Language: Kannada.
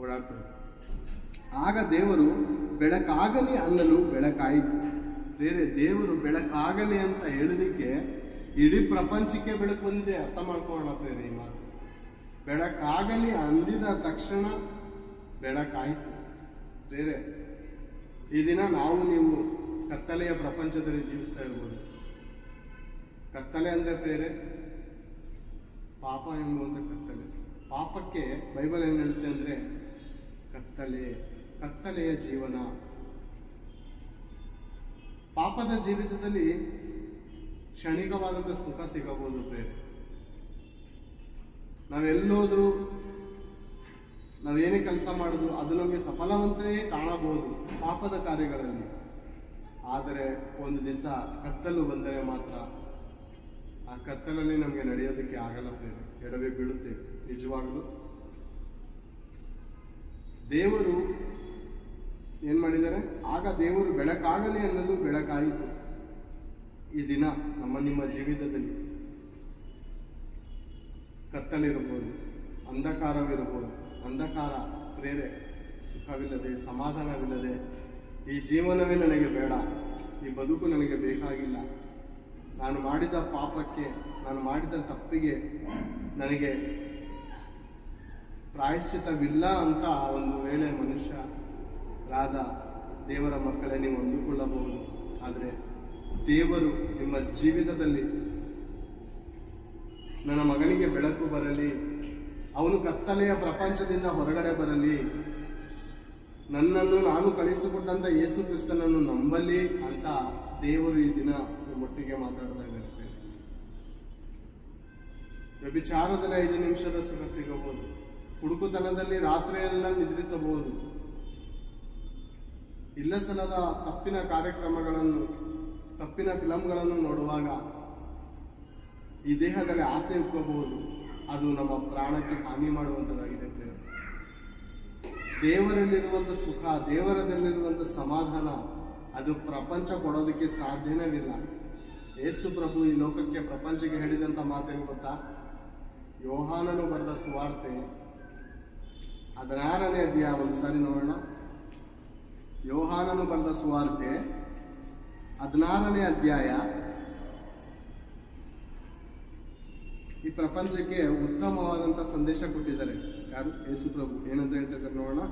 ಓಡಾಡ್ತಾರೆ. ಆಗ ದೇವರು ಬೆಳಕಾಗಲಿ ಅನ್ನಲು ಬೆಳಕಾಯಿತು. ಬೇರೆ ದೇವರು ಬೆಳಕಾಗಲಿ ಅಂತ ಹೇಳೋದಕ್ಕೆ ಇಡೀ ಪ್ರಪಂಚಕ್ಕೆ ಬೆಳಕು ಬಂದಿದೆ. ಅರ್ಥ ಮಾಡ್ಕೊಳ್ಳೋಣ ಪ್ರೇರೆ ಈ ಮಾತು. ಬೆಳಕಾಗಲಿ ಅಂದಿದ ತಕ್ಷಣ ಬೆಳಕಾಯಿತು. ಬೇರೆ ಈ ದಿನ ನಾವು ನೀವು ಕತ್ತಲೆಯ ಪ್ರಪಂಚದಲ್ಲಿ ಜೀವಿಸ್ತಾ ಇರ್ಬೋದು. ಕತ್ತಲೆ ಅಂದ್ರೆ ಬೇರೆ ಪಾಪ ಎಂಬುವಂಥ ಕತ್ತಲೆ. ಪಾಪಕ್ಕೆ ಬೈಬಲ್ ಏನು ಹೇಳುತ್ತೆ ಅಂದ್ರೆ ಕತ್ತಲೆಯ ಜೀವನ. ಪಾಪದ ಜೀವಿತದಲ್ಲಿ ಕ್ಷಣಿಕವಾದಂಥ ಸುಖ ಸಿಗಬಹುದು ಬೇರೆ. ನಾವೆಲ್ಲೋದ್ರೂ ನಾವೇನೇ ಕೆಲಸ ಮಾಡಿದ್ರು ಅದು ನಮಗೆ ಸಫಲವಂತೆಯೇ ಕಾಣಬಹುದು ಪಾಪದ ಕಾರ್ಯಗಳಲ್ಲಿ. ಆದರೆ ಒಂದು ದಿವಸ ಕತ್ತಲು ಬಂದರೆ ಮಾತ್ರ ಆ ಕತ್ತಲಲ್ಲಿ ನಮಗೆ ನಡೆಯೋದಕ್ಕೆ ಆಗಲ್ಲ ಪ್ರೇರೆ, ಎಡವಿ ಬೀಳುತ್ತೇವೆ. ನಿಜವಾಗಲೂ ದೇವರು ಏನ್ ಮಾಡಿದ್ದಾರೆ? ಆಗ ದೇವರು ಬೆಳಕಾಗಲಿ ಅನ್ನಲು ಬೆಳಕಾಯಿತು. ಈ ದಿನ ನಿಮ್ಮ ಜೀವಿತದಲ್ಲಿ ಕತ್ತಲಿರಬಹುದು, ಅಂಧಕಾರವಿರಬಹುದು. ಅಂಧಕಾರ ಪ್ರೇರೆ, ಸುಖವಿಲ್ಲದೆ, ಸಮಾಧಾನವಿಲ್ಲದೆ, ಈ ಜೀವನವೇ ನನಗೆ ಬೇಡ, ಈ ಬದುಕು ನನಗೆ ಬೇಕಾಗಿಲ್ಲ, ನಾನು ಮಾಡಿದ ಪಾಪಕ್ಕೆ, ನಾನು ಮಾಡಿದ ತಪ್ಪಿಗೆ ನನಗೆ ಪ್ರಾಯಶ್ಚಿತವಿಲ್ಲ ಅಂತ ಒಂದು ವೇಳೆ ಮನುಷ್ಯರಾದ ದೇವರ ಮಕ್ಕಳೇ ನೀವು ಅಂದುಕೊಳ್ಳಬಹುದು. ಆದರೆ ದೇವರು ನಿಮ್ಮ ಜೀವಿತದಲ್ಲಿ ನನ್ನ ಮಗನಿಗೆ ಬೆಳಕು ಬರಲಿ, ಅವನು ಕತ್ತಲೆಯ ಪ್ರಪಂಚದಿಂದ ಹೊರಗಡೆ ಬರಲಿ, ನನ್ನನ್ನು ನಾನು ಕಳಿಸಿಕೊಟ್ಟಂತ ಯೇಸು ಕ್ರಿಸ್ತನನ್ನು ನಂಬಲಿ ಅಂತ ದೇವರು ಈ ದಿನ ಒಟ್ಟಿಗೆ ಮಾತಾಡ್ತಾ ಇದ್ದಾರೆ. ವ್ಯಭಿಚಾರದಲ್ಲಿ 5 ನಿಮಿಷದ ಸುಖ ಸಿಗಬಹುದು, ಹುಡುಕುತನದಲ್ಲಿ ರಾತ್ರಿಯೆಲ್ಲ ನಿದ್ರಿಸಬಹುದು, ಇಲ್ಲ ಸಲ್ಲದ ತಪ್ಪಿನ ಕಾರ್ಯಕ್ರಮಗಳನ್ನು, ತಪ್ಪಿನ ಫಿಲಂಗಳನ್ನು ನೋಡುವಾಗ ಈ ದೇಹದಲ್ಲಿ ಆಸೆ ಉಕ್ಕಬಹುದು. ಅದು ನಮ್ಮ ಪ್ರಾಣಕ್ಕೆ ಹಾನಿ ಮಾಡುವಂಥದ್ದಾಗಿದೆ. ದೇವರಲ್ಲಿರುವಂಥ ಸುಖ, ದೇವರದಲ್ಲಿರುವಂಥ ಸಮಾಧಾನ ಅದು ಪ್ರಪಂಚ ಕೊಡೋದಕ್ಕೆ ಸಾಧ್ಯವಿಲ್ಲ. ಯೇಸು ಪ್ರಭು ಈ ಲೋಕಕ್ಕೆ, ಪ್ರಪಂಚಕ್ಕೆ ಹೇಳಿದಂಥ ಮಾತೇನು ಗೊತ್ತಾ? ಯೋಹಾನನು ಬರೆದ ಸುವಾರ್ತೆ 16ನೇ ಅಧ್ಯಾಯ, ಒಂದು ಸಾರಿ ನೋಡೋಣ. ಯೋಹಾನನು ಬರೆದ ಸುವಾರ್ತೆ 16ನೇ ಅಧ್ಯಾಯ. ಈ ಪ್ರಪಂಚಕ್ಕೆ ಉತ್ತಮವಾದಂಥ ಸಂದೇಶ ಕೊಟ್ಟಿದ್ದಾರೆ. ಯಾರು? ಯೇಸು ಪ್ರಭು. ಏನಂತ ಹೇಳ್ತಿದ್ದಾರೆ ನೋಡೋಣ.